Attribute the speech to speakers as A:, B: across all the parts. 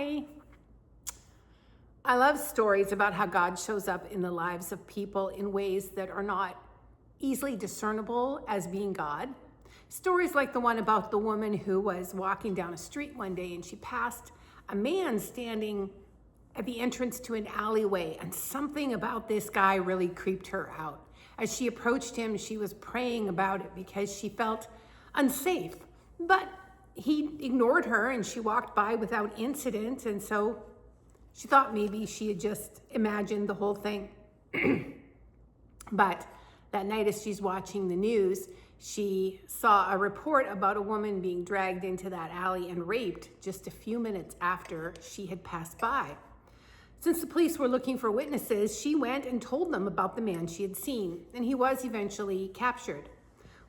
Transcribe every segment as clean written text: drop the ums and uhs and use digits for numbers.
A: Hi. I love stories about how God shows up in the lives of people in ways that are not easily discernible as being God. Stories like the one about the woman who was walking down a street one day and she passed a man standing at the entrance to an alleyway, and something about this guy really creeped her out. As she approached him, she was praying about it because she felt unsafe. But he ignored her and she walked by without incident, and so she thought maybe she had just imagined the whole thing. But that night, as she's watching the news, she saw a report about a woman being dragged into that alley and raped just a few minutes after she had passed by. Since the police were looking for witnesses, she went and told them about the man she had seen, and he was eventually captured.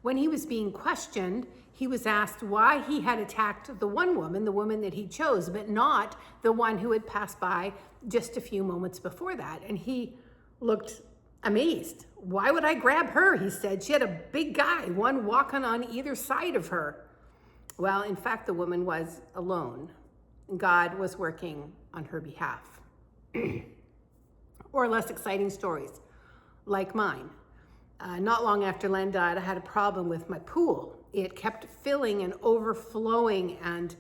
A: When he was being questioned, he was asked why he had attacked the one woman, the woman that he chose, but not the one who had passed by just a few moments before that. And he looked amazed. Why would I grab her? He said. She had a big guy, one walking on either side of her. Well, in fact, the woman was alone. God was working on her behalf. Or less exciting stories like mine. Not long after Len died, I had a problem with my pool. It kept filling and overflowing, and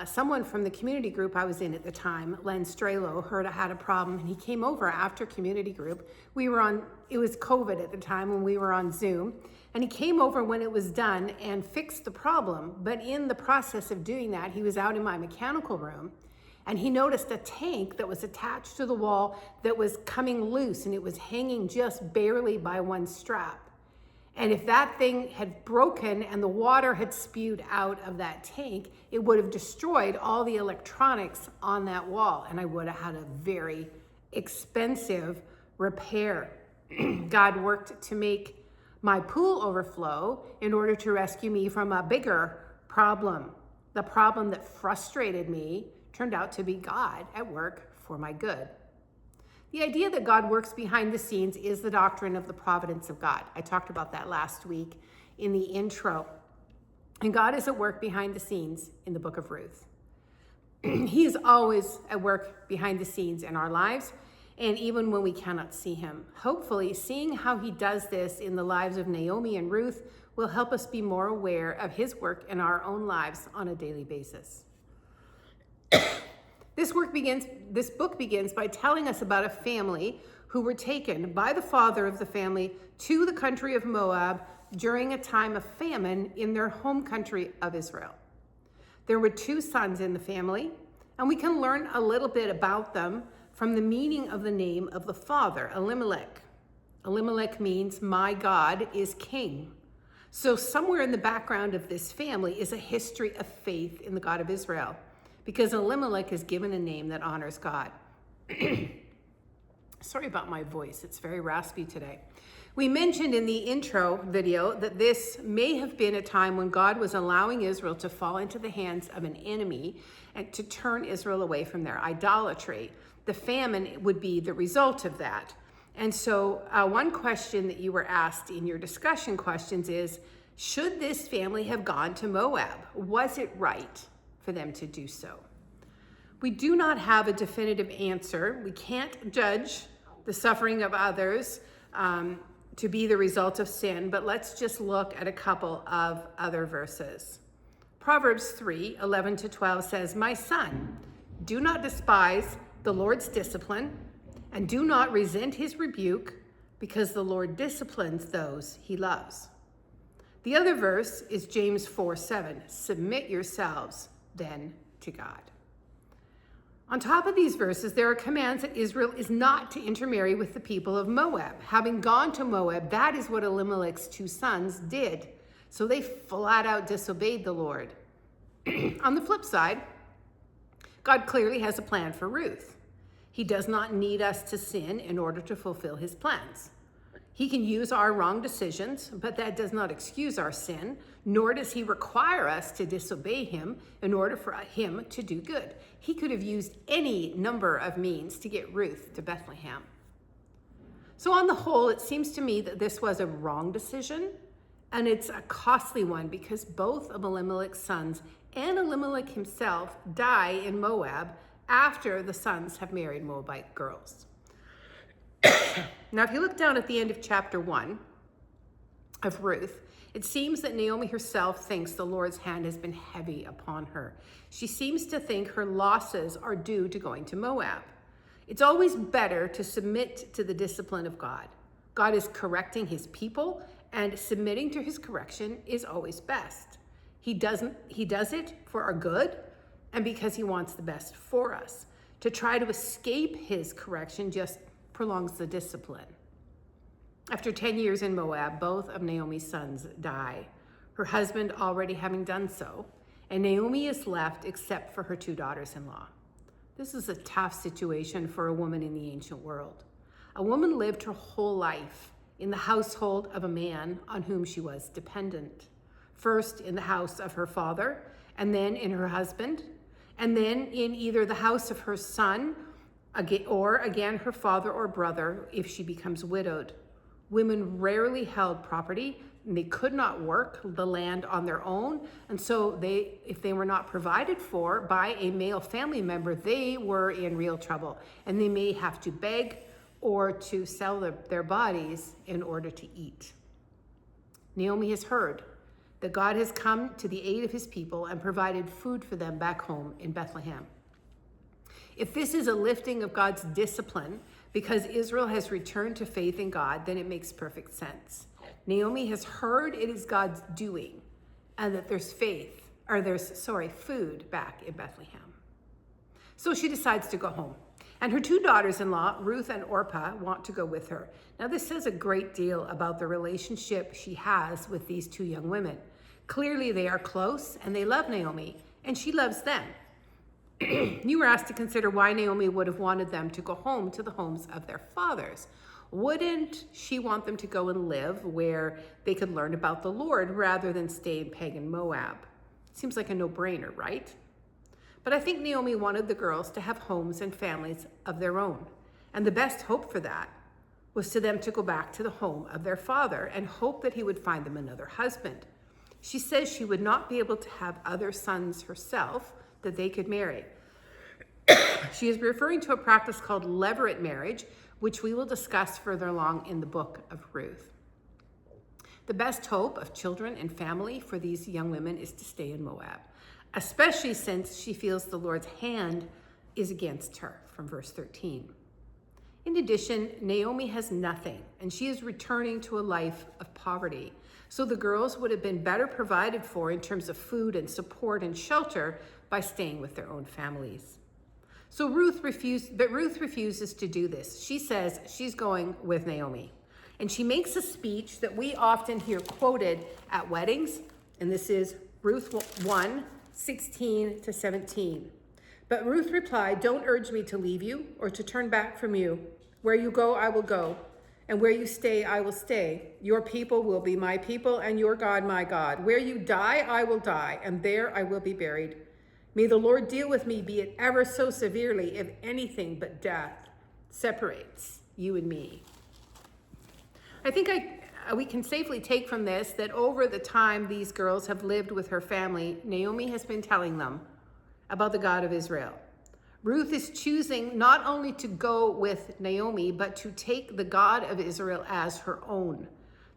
A: someone from the community group I was in at the time, Len Strelo, heard I had a problem, and he came over after community group. It was COVID at the time when we were on Zoom, and he came over when it was done and fixed the problem. But in the process of doing that, he was out in my mechanical room, and he noticed a tank that was attached to the wall that was coming loose, and it was hanging just barely by one strap. And if that thing had broken and the water had spewed out of that tank, it would have destroyed all the electronics on that wall, and I would have had a very expensive repair. God worked to make my pool overflow in order to rescue me from a bigger problem. The problem that frustrated me turned out to be God at work for my good. The idea that God works behind the scenes is the doctrine of the providence of God. I talked about that last week in the intro. And God is at work behind the scenes in the book of Ruth. He is always at work behind the scenes in our lives, and even when we cannot see him. Hopefully, seeing how he does this in the lives of Naomi and Ruth will help us be more aware of his work in our own lives on a daily basis. This book begins by telling us about a family who were taken by the father of the family to the country of Moab during a time of famine in their home country of Israel. There were two sons in the family, and we can learn a little bit about them from the meaning of the name of the father, Elimelech. Elimelech means my God is king. So somewhere in the background of this family is a history of faith in the God of Israel, because Elimelech is given a name that honors God. Sorry about my voice, it's very raspy today. We mentioned in the intro video that this may have been a time when God was allowing Israel to fall into the hands of an enemy and to turn Israel away from their idolatry. The famine would be the result of that. And so one question that you were asked in your discussion questions is, should this family have gone to Moab? Was it right for them to do so? We do not have a definitive answer. We can't judge the suffering of others to be the result of sin, but let's just look at a couple of other verses. Proverbs 3:11-12 says, "My son, do not despise the Lord's discipline, and do not resent his rebuke, because the Lord disciplines those he loves." The other verse is James 4:7, "Submit yourselves then to God." On top of these verses, there are commands that Israel is not to intermarry with the people of Moab. Having gone to Moab, that is what Elimelech's two sons did. So they flat out disobeyed the Lord. On the flip side, God clearly has a plan for Ruth. He does not need us to sin in order to fulfill his plans. He can use our wrong decisions, but that does not excuse our sin, nor does he require us to disobey him in order for him to do good. He could have used any number of means to get Ruth to Bethlehem. So on the whole, it seems to me that this was a wrong decision, and it's a costly one because both of Elimelech's sons and Elimelech himself die in Moab after the sons have married Moabite girls. Now, if you look down at the end of chapter 1 of Ruth, it seems that Naomi herself thinks the Lord's hand has been heavy upon her. She seems to think her losses are due to going to Moab. It's always better to submit to the discipline of God. God is correcting his people, and submitting to his correction is always best. He does it for our good and because he wants the best for us. To try to escape his correction just prolongs the discipline. After 10 years in Moab, both of Naomi's sons die, her husband already having done so, and Naomi is left except for her 2 daughters-in-law. This is a tough situation for a woman in the ancient world. A woman lived her whole life in the household of a man on whom she was dependent. First in the house of her father, and then in her husband, and then in either the house of her son, or again her father or brother if she becomes widowed. Women rarely held property, and they could not work the land on their own. And so if they were not provided for by a male family member, they were in real trouble. And they may have to beg or to sell their bodies in order to eat. Naomi has heard that God has come to the aid of his people and provided food for them back home in Bethlehem. If this is a lifting of God's discipline because Israel has returned to faith in God, then it makes perfect sense. Naomi has heard it is God's doing and that there's food back in Bethlehem. So she decides to go home. And her 2 daughters-in-law, Ruth and Orpah, want to go with her. Now, this says a great deal about the relationship she has with these 2 young women. Clearly, they are close and they love Naomi, and she loves them. You were asked to consider why Naomi would have wanted them to go home to the homes of their fathers. Wouldn't she want them to go and live where they could learn about the Lord rather than stay in pagan Moab? Seems like a no-brainer, right? But I think Naomi wanted the girls to have homes and families of their own. And the best hope for that was to them to go back to the home of their father and hope that he would find them another husband. She says she would not be able to have other sons herself that they could marry. She is referring to a practice called levirate marriage, which we will discuss further along in the book of Ruth. The best hope of children and family for these young women is to stay in Moab, especially since she feels the Lord's hand is against her, from verse 13. In addition, Naomi has nothing, and she is returning to a life of poverty. So the girls would have been better provided for in terms of food and support and shelter by staying with their own families. So Ruth refuses to do this. She says she's going with Naomi. And she makes a speech that we often hear quoted at weddings, and this is Ruth 1:16-17. But Ruth replied, "Don't urge me to leave you or to turn back from you. Where you go, I will go, and where you stay, I will stay. Your people will be my people, and your God, my God. Where you die, I will die, and there I will be buried. May the Lord deal with me, be it ever so severely, if anything but death separates you and me." I think we can safely take from this that over the time these girls have lived with her family, Naomi has been telling them about the God of Israel. Ruth is choosing not only to go with Naomi, but to take the God of Israel as her own.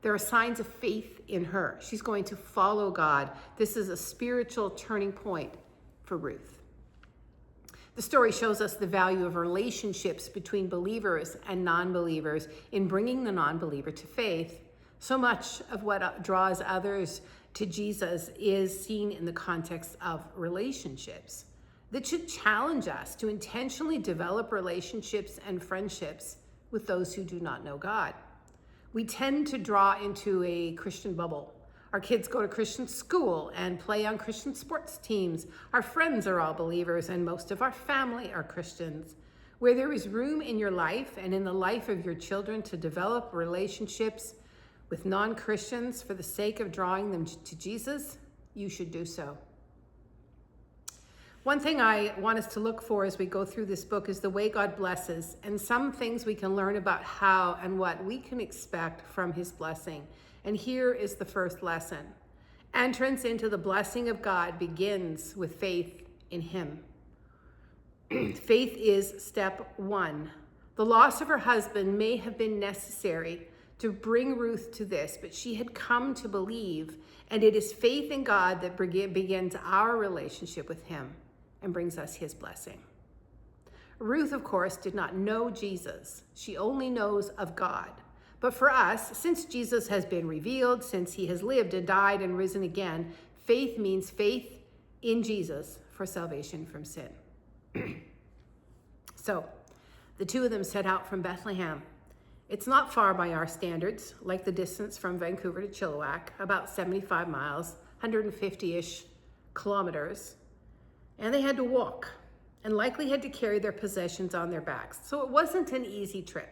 A: There are signs of faith in her. She's going to follow God. This is a spiritual turning point for Ruth. The story shows us the value of relationships between believers and non-believers in bringing the non-believer to faith. So much of what draws others to Jesus is seen in the context of relationships. That should challenge us to intentionally develop relationships and friendships with those who do not know God. We tend to draw into a Christian bubble. Our kids go to Christian school and play on Christian sports teams. Our friends are all believers, and most of our family are Christians. Where there is room in your life and in the life of your children to develop relationships with non-Christians for the sake of drawing them to Jesus, you should do so. One thing I want us to look for as we go through this book is the way God blesses, and some things we can learn about how and what we can expect from his blessing. And here is the first lesson. Entrance into the blessing of God begins with faith in him. Faith is step one. The loss of her husband may have been necessary to bring Ruth to this, but she had come to believe, and it is faith in God that begins our relationship with him and brings us his blessing. Ruth, of course, did not know Jesus. She only knows of God. But for us, since Jesus has been revealed, since he has lived and died and risen again, faith means faith in Jesus for salvation from sin. So, the two of them set out from Bethlehem. It's not far by our standards, like the distance from Vancouver to Chilliwack, about 75 miles, 150-ish kilometers. And they had to walk, and likely had to carry their possessions on their backs. So it wasn't an easy trip.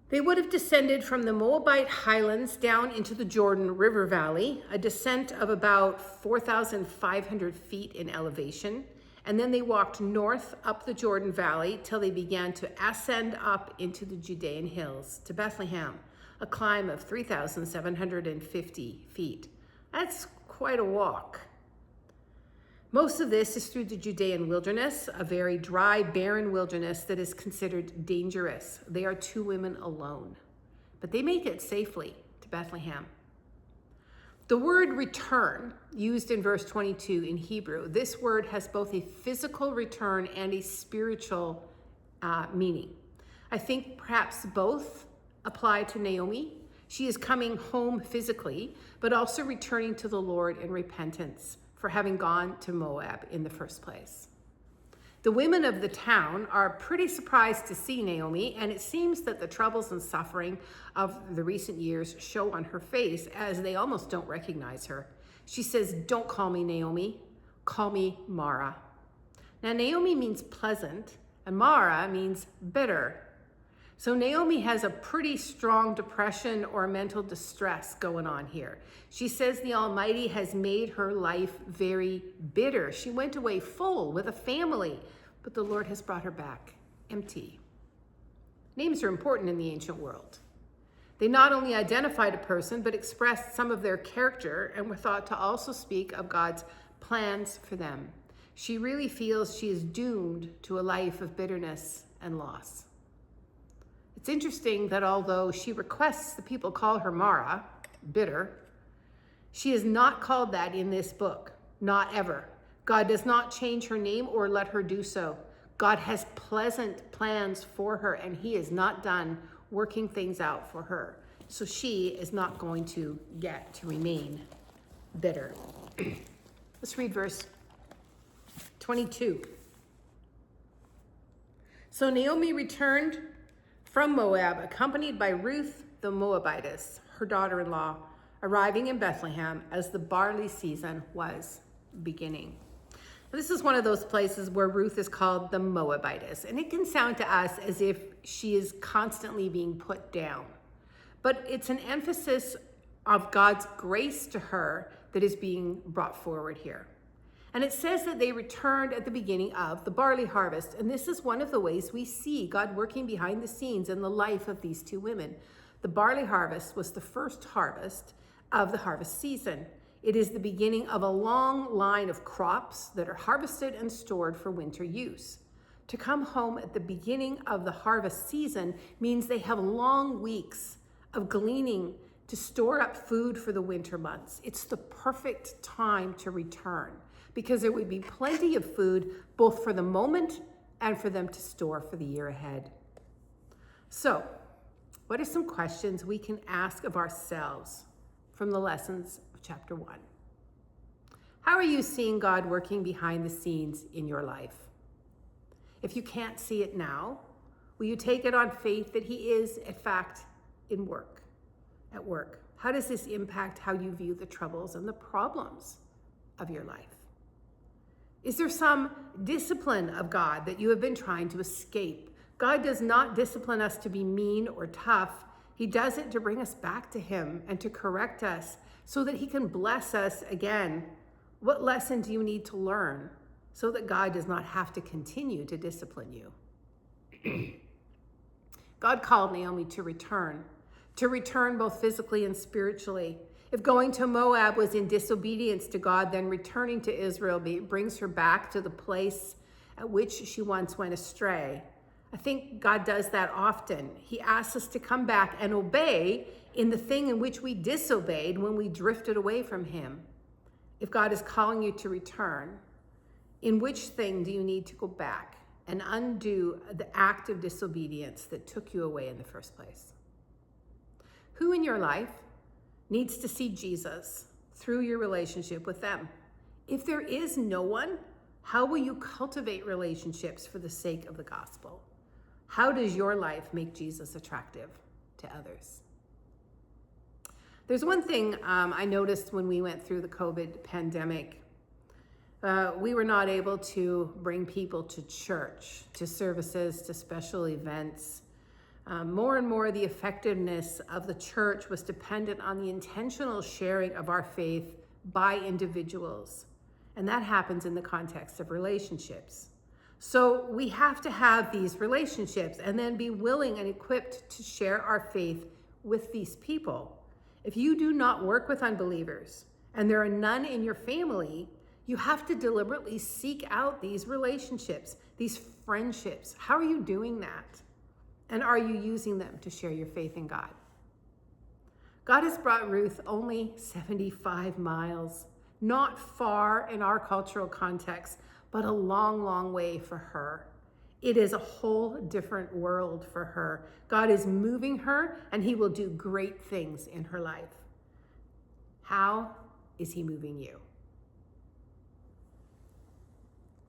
A: They would have descended from the Moabite highlands down into the Jordan River Valley, a descent of about 4,500 feet in elevation. And then they walked north up the Jordan Valley till they began to ascend up into the Judean hills to Bethlehem, a climb of 3,750 feet. That's quite a walk. Most of this is through the Judean wilderness, a very dry, barren wilderness that is considered dangerous. They are two women alone, but they make it safely to Bethlehem. The word return, used in verse 22 in Hebrew, this word has both a physical return and a spiritual meaning. I think perhaps both apply to Naomi. She is coming home physically, but also returning to the Lord in repentance for having gone to Moab in the first place. The women of the town are pretty surprised to see Naomi, and it seems that the troubles and suffering of the recent years show on her face as they almost don't recognize her. She says, "Don't call me Naomi, call me Mara." Now, Naomi means pleasant, and Mara means bitter. So Naomi has a pretty strong depression or mental distress going on here. She says the Almighty has made her life very bitter. She went away full with a family, but the Lord has brought her back empty. Names are important in the ancient world. They not only identified a person, but expressed some of their character and were thought to also speak of God's plans for them. She really feels she is doomed to a life of bitterness and loss. It's interesting that although she requests the people call her Mara, bitter, she is not called that in this book, not ever. God does not change her name or let her do so. God has pleasant plans for her, and he is not done working things out for her. So she is not going to get to remain bitter. Let's read verse 22. So Naomi returned from Moab, accompanied by Ruth the Moabitess, her daughter-in-law, arriving in Bethlehem as the barley season was beginning. This is one of those places where Ruth is called the Moabitess, and it can sound to us as if she is constantly being put down. But it's an emphasis of God's grace to her that is being brought forward here. And it says that they returned at the beginning of the barley harvest. And this is one of the ways we see God working behind the scenes in the life of these two women. The barley harvest was the first harvest of the harvest season. It is the beginning of a long line of crops that are harvested and stored for winter use. To come home at the beginning of the harvest season means they have long weeks of gleaning to store up food for the winter months. It's the perfect time to return, because there would be plenty of food both for the moment and for them to store for the year ahead. So, what are some questions we can ask of ourselves from the lessons of chapter 1? How are you seeing God working behind the scenes in your life? If you can't see it now, will you take it on faith that he is, in fact, at work? How does this impact how you view the troubles and the problems of your life? Is there some discipline of God that you have been trying to escape? God does not discipline us to be mean or tough. He does it to bring us back to him and to correct us so that he can bless us again. What lesson do you need to learn so that God does not have to continue to discipline you? God called Naomi to return both physically and spiritually. If going to Moab was in disobedience to God, then returning to Israel brings her back to the place at which she once went astray. I think God does that often. He asks us to come back and obey in the thing in which we disobeyed when we drifted away from him. If God is calling you to return, in which thing do you need to go back and undo the act of disobedience that took you away in the first place? Who in your life needs to see Jesus through your relationship with them? If there is no one, how will you cultivate relationships for the sake of the gospel? How does your life make Jesus attractive to others? There's one thing I noticed when we went through the COVID pandemic. We were not able to bring people to church, to services, to special events. More and more, the effectiveness of the church was dependent on the intentional sharing of our faith by individuals. And that happens in the context of relationships. So we have to have these relationships and then be willing and equipped to share our faith with these people. If you do not work with unbelievers and there are none in your family, you have to deliberately seek out these relationships, these friendships. How are you doing that? And are you using them to share your faith in God? God has brought Ruth only 75 miles, not far in our cultural context, but a long, long way for her. It is a whole different world for her. God is moving her, and he will do great things in her life. How is he moving you?